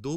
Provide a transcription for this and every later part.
2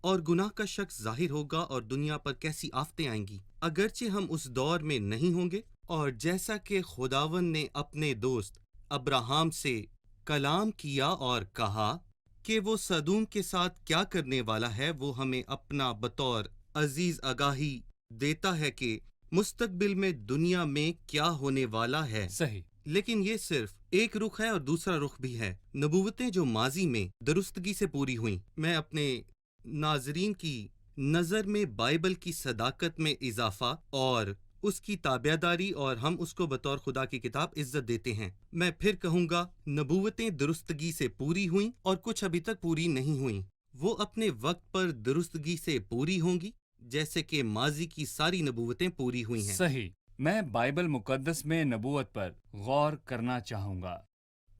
اور گناہ کا شخص ظاہر ہوگا اور دنیا پر کیسی آفتیں آئیں گی۔ اگرچہ ہم اس دور میں نہیں ہوں گے، اور جیسا کہ خداوند نے اپنے دوست ابراہم سے کلام کیا اور کہا کہ وہ سدوم کے ساتھ کیا کرنے والا ہے، وہ ہمیں اپنا بطور عزیز آگاہی دیتا ہے کہ مستقبل میں دنیا میں کیا ہونے والا ہے۔ صحیح۔ لیکن یہ صرف ایک رخ ہے اور دوسرا رخ بھی ہے۔ نبوتیں جو ماضی میں درستگی سے پوری ہوئیں، میں اپنے ناظرین کی نظر میں بائبل کی صداقت میں اضافہ اور اس کی تابعداری، اور ہم اس کو بطور خدا کی کتاب عزت دیتے ہیں۔ میں پھر کہوں گا، نبوتیں درستگی سے پوری ہوئیں اور کچھ ابھی تک پوری نہیں ہوئیں۔ وہ اپنے وقت پر درستگی سے پوری ہوں گی، جیسے کہ ماضی کی ساری نبوتیں پوری ہوئی ہیں۔ صحیح۔ میں بائبل مقدس میں نبوت پر غور کرنا چاہوں گا،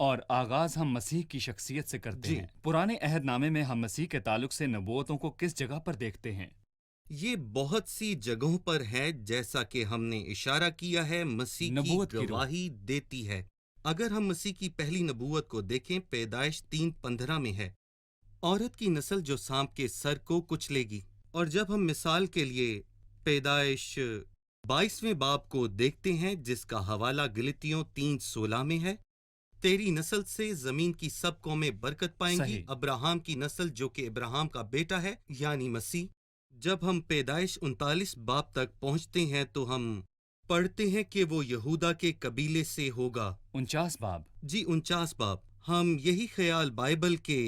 اور آغاز ہم مسیح کی شخصیت سے کرتے جی۔ ہیں۔ پرانے عہد نامے میں ہم مسیح کے تعلق سے نبوتوں کو کس جگہ پر دیکھتے ہیں؟ یہ بہت سی جگہوں پر ہے، جیسا کہ ہم نے اشارہ کیا ہے، مسیح نبوت کی کی روح۔ گواہی دیتی ہے۔ اگر ہم مسیح کی پہلی نبوت کو دیکھیں، پیدائش 3:15 میں ہے، عورت کی نسل جو سانپ کے سر کو کچلے گی۔ اور جب ہم مثال کے لیے پیدائش 22ویں باب کو دیکھتے ہیں، جس کا حوالہ گلتیوں 3:16 میں ہے، تیری نسل سے زمین کی سب قومیں برکت پائیں گی۔ صحیح۔ ابراہم کی نسل جو کہ ابراہم کا بیٹا ہے، یعنی مسیح۔ جب ہم پیدائش 39 باب تک پہنچتے ہیں تو ہم پڑھتے ہیں کہ وہ یہودا کے قبیلے سے ہوگا۔ 49 باب۔ جی 49 باب۔ ہم یہی خیال بائبل کے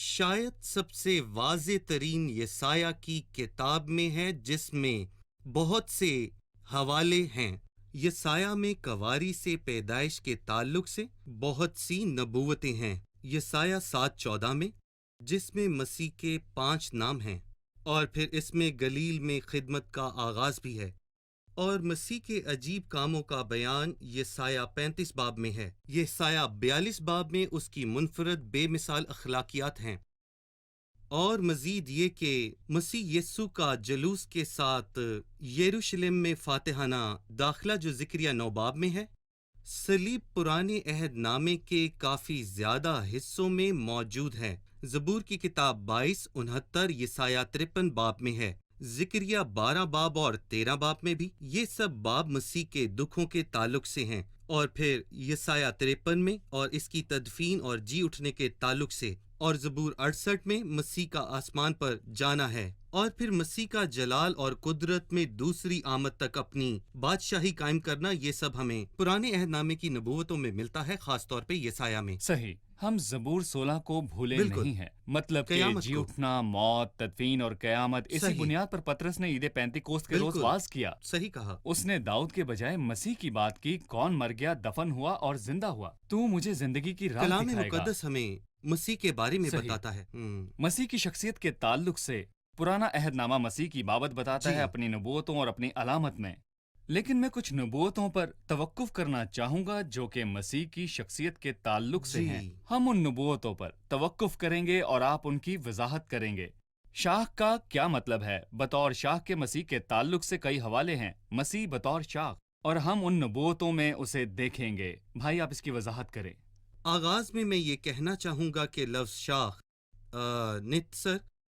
شاید سب سے واضح ترین یسایہ کی کتاب میں ہے، جس میں بہت سے حوالے ہیں۔ یسایہ میں کواری سے پیدائش کے تعلق سے بہت سی نبوتیں ہیں۔ یسایہ 7:14 میں، جس میں مسیح کے 5 نام ہیں، اور پھر اس میں گلیل میں خدمت کا آغاز بھی ہے، اور مسیح کے عجیب کاموں کا بیان یسایہ 35 باب میں ہے۔ یسایہ 42 باب میں اس کی منفرد بے مثال اخلاقیات ہیں، اور مزید یہ کہ مسیح یسوع کا جلوس کے ساتھ یروشلم میں فاتحانہ داخلہ جو زکریا 9 باب میں ہے، صلیب پرانے عہد نامے کے کافی زیادہ حصوں میں موجود ہے۔ زبور کی کتاب 22:69 یسایہ 53 باب میں ہے، زکریا 12 باب اور 13 باب میں بھی۔ یہ سب باب مسیح کے دکھوں کے تعلق سے ہیں، اور پھر یسایہ 53 میں اور اس کی تدفین اور جی اٹھنے کے تعلق سے، اور زبور 68 میں مسیح کا آسمان پر جانا ہے، اور پھر مسیح کا جلال اور قدرت میں دوسری آمد تک اپنی بادشاہی قائم کرنا۔ یہ سب ہمیں پرانے عہد نامے کی نبوتوں میں ملتا ہے، خاص طور پہ یسایہ میں۔ صحیح۔ ہم زبور 16 کو بھولے بالکل۔ نہیں ہیں، مطلب کہ قیامت جی کو۔ اٹھنا، موت، تدفین اور قیامت، اسی صحیح۔ بنیاد پر پطرس نے عید پینتیکوست کے روز بالکل۔ واز کیا۔ صحیح کہا۔ اس نے داؤد کے بجائے مسیح کی بات کی، کون مر گیا، دفن ہوا اور زندہ ہوا، تو مجھے زندگی کی راہ کلام دکھائے گا۔ مقدس ہمیں مسیح کے بارے میں صحیح۔ بتاتا ہے۔ مسیح کی شخصیت کے تعلق سے پرانا عہد نامہ مسیح کی بابت بتاتا جی۔ ہے اپنی نبوتوں اور اپنی علامت میں، لیکن میں کچھ نبوتوں پر توقف کرنا چاہوں گا جو کہ مسیح کی شخصیت کے تعلق سے جی۔ ہیں۔ ہم ان نبوتوں پر توقف کریں گے اور آپ ان کی وضاحت کریں گے۔ شاخ کا کیا مطلب ہے؟ بطور شاخ کے مسیح کے تعلق سے کئی حوالے ہیں، مسیح بطور شاخ، اور ہم ان نبوتوں میں اسے دیکھیں گے۔ بھائی آپ اس کی وضاحت کریں۔ آغاز میں یہ کہنا چاہوں گا کہ لفظ شاخ نتسر،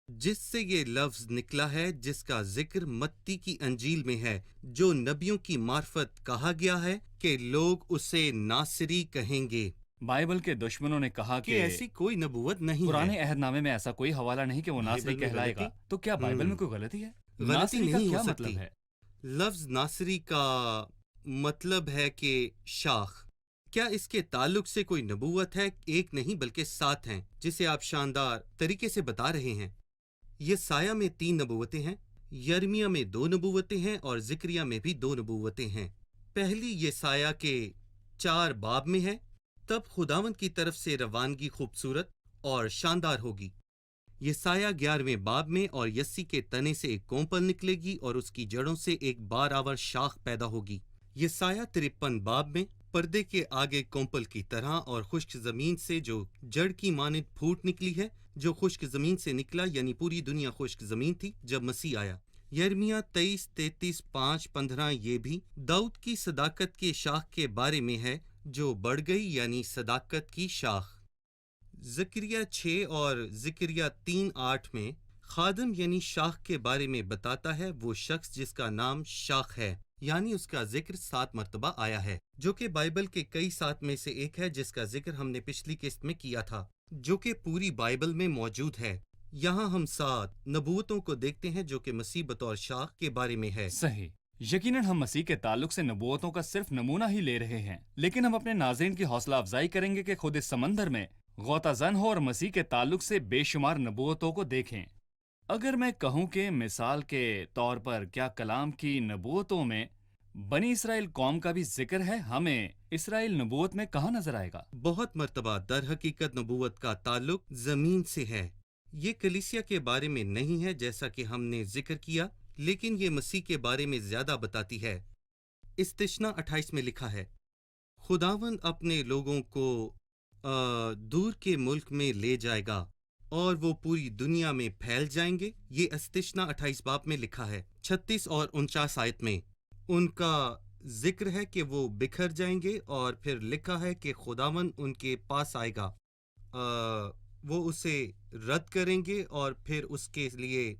جس سے یہ لفظ نکلا ہے، جس کا ذکر متی کی انجیل میں ہے، جو نبیوں کی معرفت کہا گیا ہے کہ لوگ اسے ناصری کہیں گے۔ بائبل کے دشمنوں نے کہا کہ ایسی کوئی نبوت نہیں پرانے ہے۔ عہد نامے میں ایسا کوئی حوالہ نہیں کہ وہ ناصری بائبل میں کہلائے گا، غلطی؟ تو کیا بائبل میں کوئی غلطی ہے؟ غلطی ناصری کا نہیں کیا ہو سکتی۔ مطلب ہے؟ لفظ ناصری کا مطلب ہے کہ شاخ۔ کیا اس کے تعلق سے کوئی نبوت ہے؟ ایک نہیں بلکہ 7 ہیں، جسے آپ شاندار طریقے سے بتا رہے ہیں۔ یسایہ میں 3 نبوتیں ہیں، یرمیہ میں 2 نبوتیں ہیں، اور زکریا میں بھی 2 نبوتیں ہیں۔ پہلی یسایہ کے 4 باب میں ہے، تب خداوند کی طرف سے روانگی خوبصورت اور شاندار ہوگی۔ یسایہ 11ویں باب میں، اور یسی کے تنے سے ایک کونپل نکلے گی اور اس کی جڑوں سے ایک بار آور شاخ پیدا ہوگی۔ یسایہ 53 باب میں، پردے کے آگے کونپل کی طرح اور خشک زمین سے جو جڑ کی مانند پھوٹ نکلی ہے، جو خشک زمین سے نکلا، یعنی پوری دنیا خشک زمین تھی جب مسیح آیا۔ یرمیہ 23, 33, 5, 15 یہ بھی داؤد کی صداقت کے شاخ کے بارے میں ہے جو بڑھ گئی، یعنی صداقت کی شاخ۔ زکریا 6 اور زکریا 3:8 میں خادم یعنی شاخ کے بارے میں بتاتا ہے وہ شخص جس کا نام شاخ ہے، یعنی اس کا ذکر 7 مرتبہ آیا ہے، جو کہ بائبل کے کئی 7 میں سے ایک ہے جس کا ذکر ہم نے پچھلی قسط میں کیا تھا، جو کہ پوری بائبل میں موجود ہے۔ یہاں ہم 7 نبوتوں کو دیکھتے ہیں جو کہ مسیح بطور شاخ کے بارے میں ہے۔ صحیح۔ یقیناً ہم مسیح کے تعلق سے نبوتوں کا صرف نمونہ ہی لے رہے ہیں، لیکن ہم اپنے ناظرین کی حوصلہ افزائی کریں گے کہ خود اس سمندر میں غوطہ زن ہو اور مسیح کے تعلق سے بے شمار نبوتوں کو دیکھیں۔ اگر میں کہوں کہ مثال کے طور پر کیا کلام کی نبوتوں میں بنی اسرائیل قوم کا بھی ذکر ہے، ہمیں اسرائیل نبوت میں کہاں نظر آئے گا؟ بہت مرتبہ در حقیقت نبوت کا تعلق زمین سے ہے۔ یہ کلیسیا کے بارے میں نہیں ہے جیسا کہ ہم نے ذکر کیا، لیکن یہ مسیح کے بارے میں زیادہ بتاتی ہے۔ استثنا 28 میں لکھا ہے، خداوند اپنے لوگوں کو دور کے ملک میں لے جائے گا اور وہ پوری دنیا میں پھیل جائیں گے۔ یہ استثنا 28 باب میں لکھا ہے۔ 36 اور 49 آیت میں ان کا ذکر ہے کہ وہ بکھر جائیں گے، اور پھر لکھا ہے کہ خداوند ان کے پاس آئے گا، وہ اسے رد کریں گے اور پھر اس کے لیے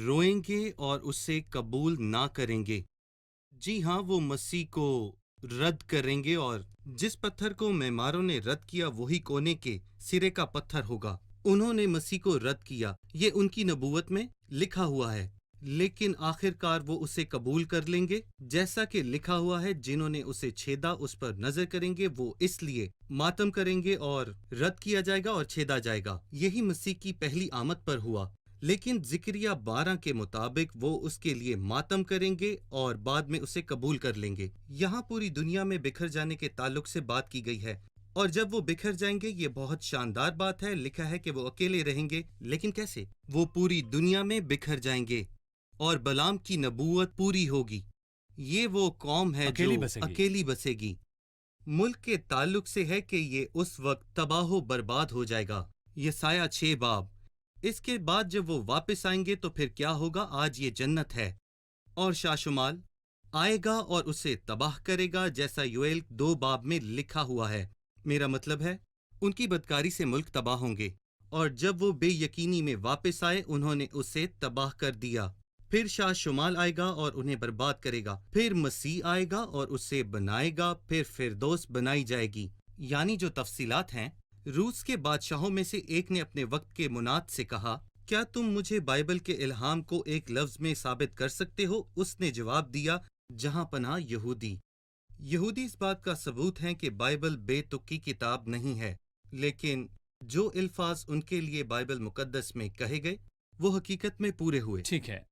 روئیں گے اور اسے قبول نہ کریں گے۔ جی ہاں، وہ مسیح کو رد کریں گے، اور جس پتھر کو معماروں نے رد کیا وہی کونے کے سرے کا پتھر ہوگا۔ انہوں نے مسیح کو رد کیا، یہ ان کی نبوت میں لکھا ہوا ہے، لیکن آخر کار وہ اسے قبول کر لیں گے، جیسا کہ لکھا ہوا ہے، جنہوں نے اسے چھیدا اس پر نظر کریں گے، وہ اس لیے ماتم کریں گے اور رد کیا جائے گا اور چھیدا جائے گا۔ یہی مسیح کی پہلی آمد پر ہوا، لیکن زکریا 12 کے مطابق وہ اس کے لیے ماتم کریں گے اور بعد میں اسے قبول کر لیں گے۔ یہاں پوری دنیا میں بکھر جانے کے تعلق سے بات کی گئی ہے، اور جب وہ بکھر جائیں گے یہ بہت شاندار بات ہے۔ لکھا ہے کہ وہ اکیلے رہیں گے، لیکن کیسے؟ وہ پوری دنیا میں بکھر جائیں گے اور بلام کی نبوت پوری ہوگی۔ یہ وہ قوم ہے جو اکیلی بسے گی۔ ملک کے تعلق سے ہے کہ یہ اس وقت تباہ و برباد ہو جائے گا۔ یسایہ 6 باب۔ اس کے بعد جب وہ واپس آئیں گے تو پھر کیا ہوگا؟ آج یہ جنت ہے، اور شاشمال آئے گا اور اسے تباہ کرے گا، جیسا یوئیل 2 باب میں لکھا ہوا ہے۔ میرا مطلب ہے ان کی بدکاری سے ملک تباہ ہوں گے، اور جب وہ بے یقینی میں واپس آئے انہوں نے اسے تباہ کر دیا۔ پھر شاہ شمال آئے گا اور انہیں برباد کرے گا، پھر مسیح آئے گا اور اسے بنائے گا، پھر فردوس بنائی جائے گی۔ یعنی جو تفصیلات ہیں۔ روس کے بادشاہوں میں سے ایک نے اپنے وقت کے مناد سے کہا، کیا تم مجھے بائبل کے الہام کو ایک لفظ میں ثابت کر سکتے ہو؟ اس نے جواب دیا، جہاں پناہ یہودی۔ یہودی اس بات کا ثبوت ہیں کہ بائبل بے تکی کتاب نہیں ہے، لیکن جو الفاظ ان کے لیے بائبل مقدس میں کہے گئے وہ حقیقت میں پورے ہوئے۔ ٹھیک ہے،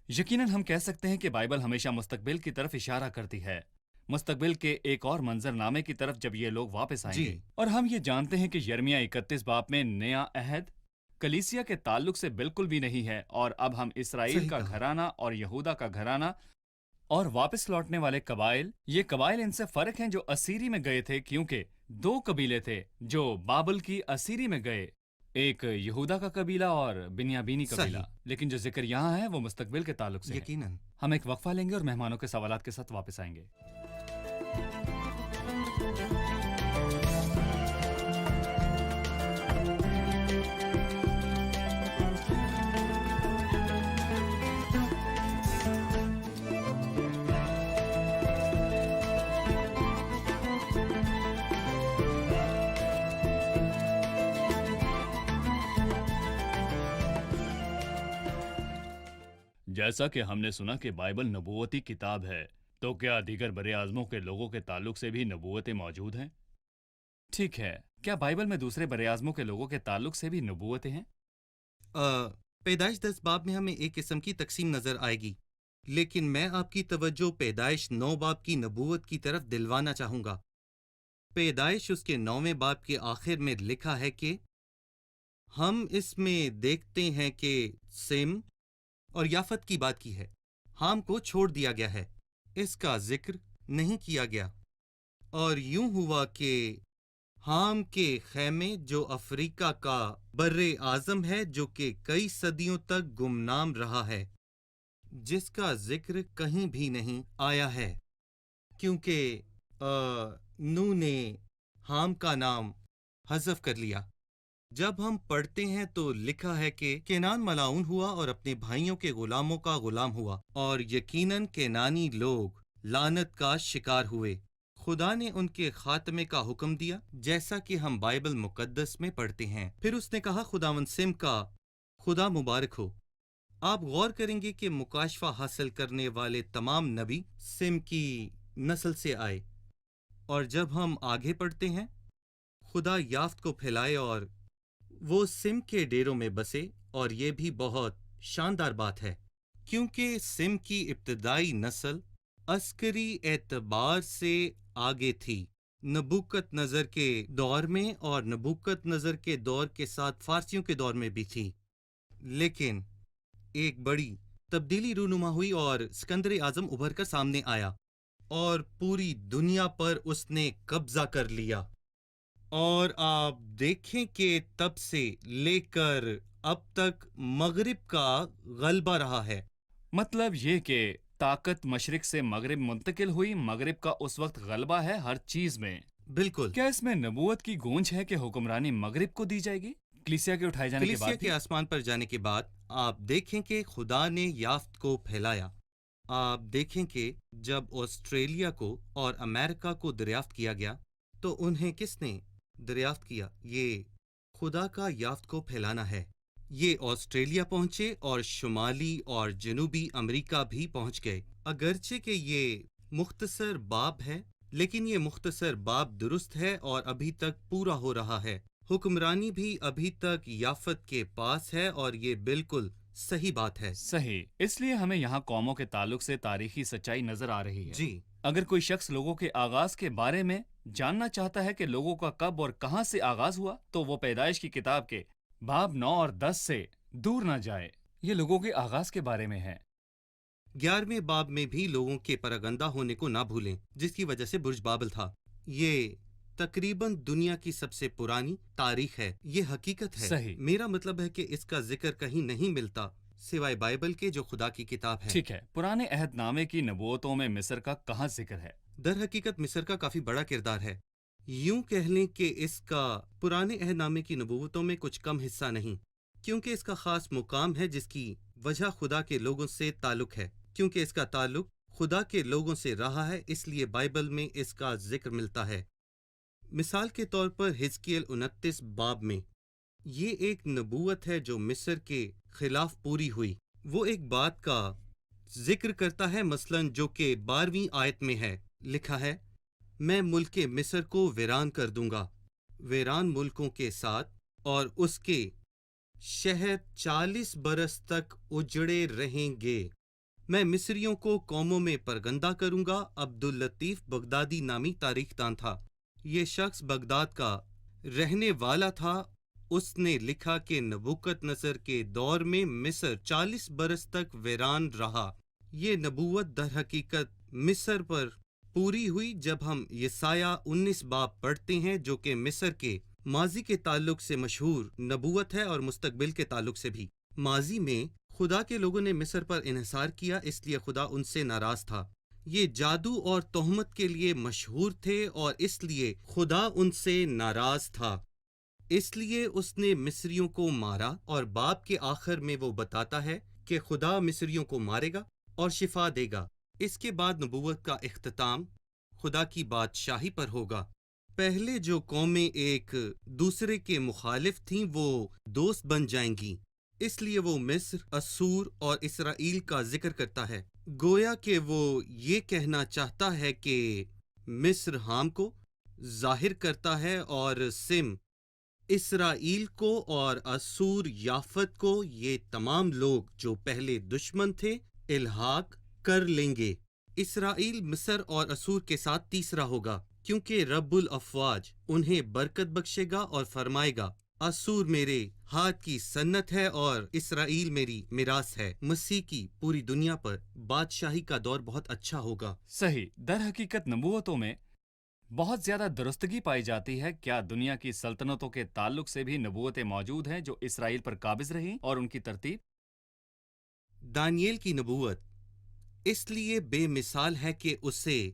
یقیناً ہم کہہ سکتے ہیں کہ بائبل ہمیشہ مستقبل کی طرف اشارہ کرتی ہے، مستقبل کے ایک اور منظر نامے کی طرف جب یہ لوگ واپس آئیں گے۔ اور ہم یہ جانتے ہیں کہ یرمیہ 31 باب میں نیا عہد کلیسیا کے تعلق سے بالکل بھی نہیں ہے، اور اب ہم اسرائیل کا گھرانہ اور یہودا کا گھرانہ اور واپس لوٹنے والے قبائل، یہ قبائل ان سے فرق ہیں جو اسیری میں گئے تھے، کیونکہ 2 قبیلے تھے جو بابل کی اسیری میں گئے، ایک یہودا کا قبیلہ اور بنیامینی قبیلہ۔ لیکن جو ذکر یہاں ہے وہ مستقبل کے تعلق سے ہے۔ یقیناً ہم ایک وقفہ لیں گے اور مہمانوں کے سوالات کے ساتھ واپس آئیں گے۔ جیسا کہ ہم نے سنا کہ بائبل نبوتی کتاب ہے، تو کیا دیگر بر اعظموں کے لوگوں کے تعلق سے بھی نبوتیں موجود ہیں؟ ٹھیک ہے، کیا بائبل میں دوسرے بر اعظموں کے لوگوں کے تعلق سے بھی نبوتیں ہیں؟ پیدائش 10 باب میں ہمیں ایک قسم کی تقسیم نظر آئے گی، لیکن میں آپ کی توجہ پیدائش 9 باب کی نبوت کی طرف دلوانا چاہوں گا۔ پیدائش اس کے 9ویں باب کے آخر میں لکھا ہے کہ ہم اس میں دیکھتے ہیں کہ سم اور یافت کی بات کی ہے، حام کو چھوڑ دیا گیا ہے، اس کا ذکر نہیں کیا گیا، اور یوں ہوا کہ حام کے خیمے جو افریقہ کا بر اعظم ہے، جو کہ کئی صدیوں تک گمنام رہا ہے، جس کا ذکر کہیں بھی نہیں آیا ہے، کیونکہ نوح نے حام کا نام حذف کر لیا۔ جب ہم پڑھتے ہیں تو لکھا ہے کہ کینان ملعون ہوا اور اپنے بھائیوں کے غلاموں کا غلام ہوا، اور یقیناً کینانی لوگ لعنت کا شکار ہوئے۔ خدا نے ان کے خاتمے کا حکم دیا جیسا کہ ہم بائبل مقدس میں پڑھتے ہیں۔ پھر اس نے کہا، خداوند سم کا خدا مبارک ہو۔ آپ غور کریں گے کہ مکاشفہ حاصل کرنے والے تمام نبی سم کی نسل سے آئے، اور جب ہم آگے پڑھتے ہیں، خدا یافت کو پھیلائے اور وہ سم کے ڈیروں میں بسے، اور یہ بھی بہت شاندار بات ہے کیونکہ سم کی ابتدائی نسل عسکری اعتبار سے آگے تھی نبوکت نظر کے دور میں، اور نبوکت نظر کے دور کے ساتھ فارسیوں کے دور میں بھی تھی، لیکن ایک بڑی تبدیلی رونما ہوئی اور سکندر اعظم ابھر کر سامنے آیا اور پوری دنیا پر اس نے قبضہ کر لیا، اور آپ دیکھیں کہ تب سے لے کر اب تک مغرب کا غلبہ رہا ہے۔ مطلب یہ کہ طاقت مشرق سے مغرب منتقل ہوئی، مغرب کا اس وقت غلبہ ہے ہر چیز میں۔ بالکل، کیا اس میں نبوت کی گونج ہے کہ حکمرانی مغرب کو دی جائے گی کلیسیا کے اٹھائے جانے کے کلیسیا بعد کے بھی؟ آسمان پر جانے کے بعد آپ دیکھیں کہ خدا نے یافت کو پھیلایا۔ آپ دیکھیں کہ جب آسٹریلیا کو اور امریکہ کو دریافت کیا گیا تو انہیں کس نے دریافت کیا؟ یہ خدا کا یافت کو پھیلانا ہے۔ یہ آسٹریلیا پہنچے اور شمالی اور جنوبی امریکہ بھی پہنچ گئے۔ اگرچہ کہ یہ مختصر باب ہے، لیکن یہ مختصر باب درست ہے اور ابھی تک پورا ہو رہا ہے۔ حکمرانی بھی ابھی تک یافت کے پاس ہے، اور یہ بالکل صحیح بات ہے۔ صحیح، اس لیے ہمیں یہاں قوموں کے تعلق سے تاریخی سچائی نظر آ رہی ہے۔ جی، اگر کوئی شخص لوگوں کے آغاز کے بارے میں جاننا چاہتا ہے کہ لوگوں کا کب اور کہاں سے آغاز ہوا، تو وہ پیدائش کی کتاب کے باب 9 اور 10 سے دور نہ جائے۔ یہ لوگوں کے آغاز کے بارے میں ہے۔ 11ویں باب میں بھی لوگوں کے پراگندہ ہونے کو نہ بھولیں، جس کی وجہ سے برج بابل تھا۔ یہ تقریباً دنیا کی سب سے پرانی تاریخ ہے، یہ حقیقت ہے۔ صحیح۔ میرا مطلب ہے کہ اس کا ذکر کہیں نہیں ملتا سوائے بائبل کے، جو خدا کی کتاب ہے۔ ٹھیک ہے، پرانے عہد نامے کی نبوتوں میں مصر کا کہاں ذکر ہے؟ در حقیقت مصر کا کافی بڑا کردار ہے۔ یوں کہہ لیں کہ اس کا پرانے عہد نامے کی نبوتوں میں کچھ کم حصہ نہیں، کیونکہ اس کا خاص مقام ہے جس کی وجہ خدا کے لوگوں سے تعلق ہے۔ کیونکہ اس کا تعلق خدا کے لوگوں سے رہا ہے، اس لیے بائبل میں اس کا ذکر ملتا ہے۔ مثال کے طور پر حزقیل 29 باب میں یہ ایک نبوت ہے جو مصر کے خلاف پوری ہوئی۔ وہ ایک بات کا ذکر کرتا ہے، مثلاً جو کہ 12ویں آیت میں ہے، لکھا ہے، میں ملک مصر کو ویران کر دوں گا، ویران ملکوں کے ساتھ، اور اس کے شہر 40 برس تک اجڑے رہیں گے۔ میں مصریوں کو قوموں میں پرگندہ کروں گا۔ عبداللطیف بغدادی نامی تاریخ دان تھا، یہ شخص بغداد کا رہنے والا تھا۔ اس نے لکھا کہ نبوکت نصر کے دور میں مصر 40 برس تک ویران رہا۔ یہ نبوت در حقیقت مصر پر پوری ہوئی جب ہم یسایہ 19 باب پڑھتے ہیں، جو کہ مصر کے ماضی کے تعلق سے مشہور نبوت ہے اور مستقبل کے تعلق سے بھی۔ ماضی میں خدا کے لوگوں نے مصر پر انحصار کیا، اس لیے خدا ان سے ناراض تھا۔ یہ جادو اور تہمت کے لیے مشہور تھے اور اس لیے خدا ان سے ناراض تھا، اس لیے اس نے مصریوں کو مارا۔ اور باب کے آخر میں وہ بتاتا ہے کہ خدا مصریوں کو مارے گا اور شفا دے گا۔ اس کے بعد نبوت کا اختتام خدا کی بادشاہی پر ہوگا۔ پہلے جو قومیں ایک دوسرے کے مخالف تھیں وہ دوست بن جائیں گی، اس لیے وہ مصر، اسور اور اسرائیل کا ذکر کرتا ہے، گویا کہ وہ یہ کہنا چاہتا ہے کہ مصر حام کو ظاہر کرتا ہے اور سم اسرائیل کو اور اسور یافت کو، یہ تمام لوگ جو پہلے دشمن تھے الحاق کر لیں گے۔ اسرائیل مصر اور اسور کے ساتھ تیسرا ہوگا، کیونکہ رب الافواج انہیں برکت بخشے گا اور فرمائے گا، اسور میرے ہاتھ کی سنت ہے اور اسرائیل میری میراث ہے۔ مسیح کی پوری دنیا پر بادشاہی کا دور بہت اچھا ہوگا۔ صحیح، در حقیقت نبوتوں میں بہت زیادہ درستگی پائی جاتی ہے۔ کیا دنیا کی سلطنتوں کے تعلق سے بھی نبوتیں موجود ہیں جو اسرائیل پر قابض رہیں اور ان کی ترتیب؟ دانییل کی نبوت اس لیے بے مثال ہے کہ اسے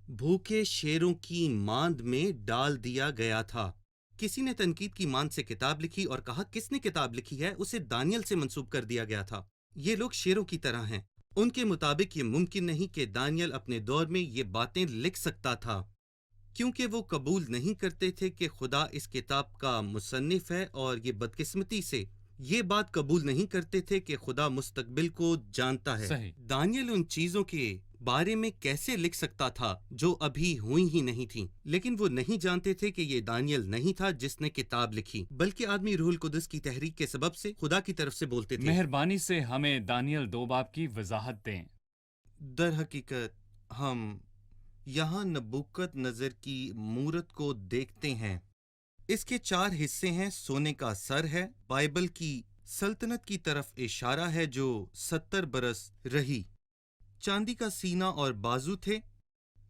بھوکے شیروں کی ماند میں ڈال دیا گیا تھا۔ کسی نے تنقید کی مان سے کتاب لکھی اور کہا کس نے کتاب لکھی ہے، اسے دانیل سے منسوب کر دیا گیا تھا۔ یہ لوگ شیروں کی طرح ہیں۔ ان کے مطابق یہ ممکن نہیں کہ دانیل اپنے دور میں یہ باتیں لکھ سکتا تھا، کیونکہ وہ قبول نہیں کرتے تھے کہ خدا اس کتاب کا مصنف ہے، اور یہ بدقسمتی سے یہ بات قبول نہیں کرتے تھے کہ خدا مستقبل کو جانتا ہے۔ صحیح۔ دانیل ان چیزوں کے بارے میں کیسے لکھ سکتا تھا جو ابھی ہوئی ہی نہیں تھیں، لیکن وہ نہیں جانتے تھے کہ یہ دانیل نہیں تھا جس نے کتاب لکھی، بلکہ آدمی روح القدس کی تحریک کے سبب سے خدا کی طرف سے بولتے تھے۔ مہربانی سے ہمیں دانیل 2 باب کی وضاحت دیں۔ در حقیقت ہم یہاں نبوکت نظر کی مورت کو دیکھتے ہیں۔ اس کے 4 حصے ہیں۔ سونے کا سر ہے، بائبل کی سلطنت کی طرف اشارہ ہے جو 70 برس رہی۔ چاندی کا سینہ اور بازو تھے،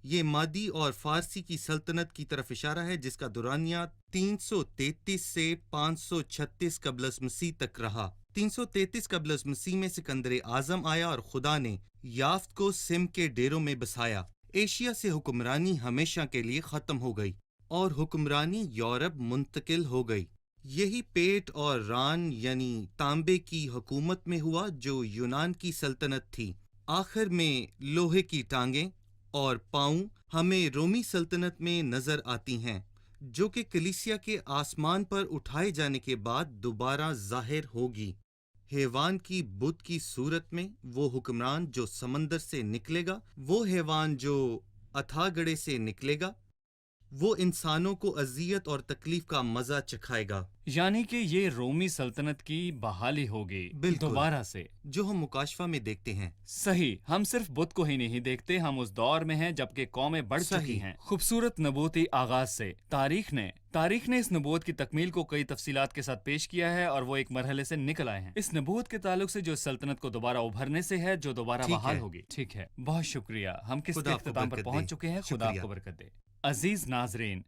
یہ مادی اور فارسی کی سلطنت کی طرف اشارہ ہے جس کا دورانیہ 333 سے 536 قبل از مسیح تک رہا۔ 333 قبل از مسیح میں سکندر اعظم آیا اور خدا نے یافت کو سم کے ڈیروں میں بسایا۔ ایشیا سے حکمرانی ہمیشہ کے لیے ختم ہو گئی اور حکمرانی یورپ منتقل ہو گئی۔ یہی پیٹ اور ران یعنی تانبے کی حکومت میں ہوا جو یونان کی سلطنت تھی۔ آخر میں لوہے کی ٹانگیں اور پاؤں ہمیں رومی سلطنت میں نظر آتی ہیں، جو کہ کلیسیا کے آسمان پر اٹھائے جانے کے بعد دوبارہ ظاہر ہوگی۔ حیوان کی بت کی صورت میں وہ حکمران جو سمندر سے نکلے گا، وہ حیوان جو اتھا گڑھے سے نکلے گا، وہ انسانوں کو اذیت اور تکلیف کا مزہ چکھائے گا۔ یعنی کہ یہ رومی سلطنت کی بحالی ہوگی بالکل، دوبارہ سے، جو ہم مکاشفہ میں دیکھتے ہیں۔ صحیح۔ ہم صرف بت کو ہی نہیں دیکھتے، ہم اس دور میں ہیں جبکہ قومیں بڑھ چکی صحیح۔ ہیں۔ خوبصورت نبوتی آغاز سے تاریخ نے اس نبوت کی تکمیل کو کئی تفصیلات کے ساتھ پیش کیا ہے، اور وہ ایک مرحلے سے نکل آئے ہیں اس نبوت کے تعلق سے جو سلطنت کو دوبارہ ابھرنے سے ہے، جو دوبارہ بحال ہوگی۔ ٹھیک ہے، بہت شکریہ۔ ہم قسط کے اختتام پر پہنچ چکے ہیں۔ خدا آپ کو برکت دے۔ عزیز ناظرین،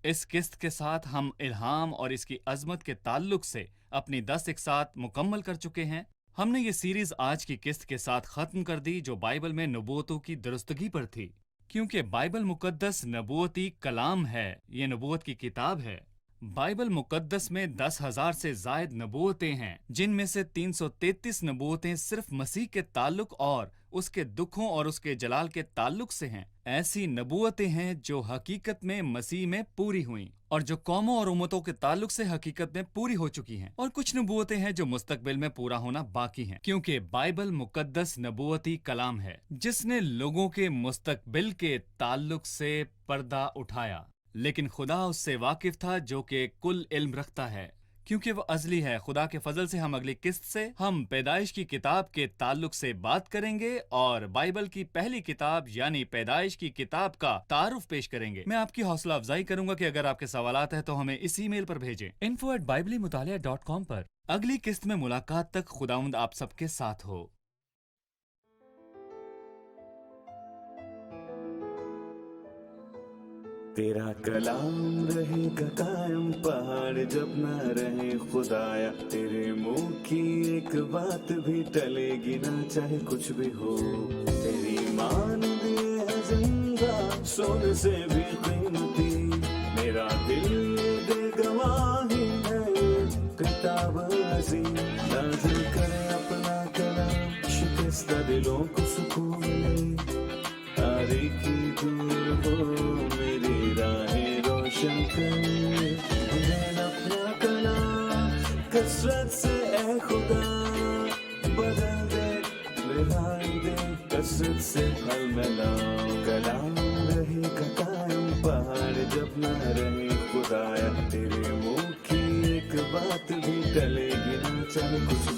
اس قسط کے ساتھ ہم الہام اور اس کی عظمت کے تعلق سے اپنی 10 اقساط مکمل کر چکے ہیں۔ ہم نے یہ سیریز آج کی قسط کے ساتھ ختم کر دی جو بائبل میں نبوتوں کی درستگی پر تھی، کیونکہ بائبل مقدس نبوتی کلام ہے، یہ نبوت کی کتاب ہے۔ بائبل مقدس میں 10,000 سے زائد نبوتیں ہیں، جن میں سے 333 نبوتیں صرف مسیح کے تعلق اور اس کے دکھوں اور اس کے جلال کے تعلق سے ہیں۔ ایسی نبوتیں ہیں جو حقیقت میں مسیح میں پوری ہوئیں، اور جو قوموں اور امتوں کے تعلق سے حقیقت میں پوری ہو چکی ہیں، اور کچھ نبوتیں ہیں جو مستقبل میں پورا ہونا باقی ہیں، کیونکہ بائبل مقدس نبوتی کلام ہے جس نے لوگوں کے مستقبل کے تعلق سے پردہ اٹھایا، لیکن خدا اس سے واقف تھا جو کہ کل علم رکھتا ہے، کیونکہ وہ ازلی ہے۔ خدا کے فضل سے ہم اگلی قسط سے ہم پیدائش کی کتاب کے تعلق سے بات کریں گے اور بائبل کی پہلی کتاب یعنی پیدائش کی کتاب کا تعارف پیش کریں گے۔ میں آپ کی حوصلہ افزائی کروں گا کہ اگر آپ کے سوالات ہیں تو ہمیں اس ای میل پر بھیجیں info@biblimutaliah.com پر۔ اگلی قسط میں ملاقات تک خداوند آپ سب کے ساتھ ہو۔ تیرا کلام رہے گا قائم، پہاڑ جب نہ رہے خدایا، تیرے منہ کی ایک بات بھی ٹلے گی نہ چاہے کچھ بھی ہو، تیری مان بھی ہے زندہ سونے سے بھی قیمتی، میرا دل دے گواہی ہے کتاب عظیم، نازل کرے اپنا کلام، شکستہ دلوں کو سکون ملے، تاریکی دور ہو میری راہیں روشن کر، ہمیں اپنا کلام کثرت سے اے خدا بدل دے، رہائی دے کثرت سے پھل ملاؤ، کلام رہے گا قائم، پہاڑ جب نہ رہے خدایا، تیرے منہ کی ایک بات بھی ٹلے گی نہ چاہے کچھ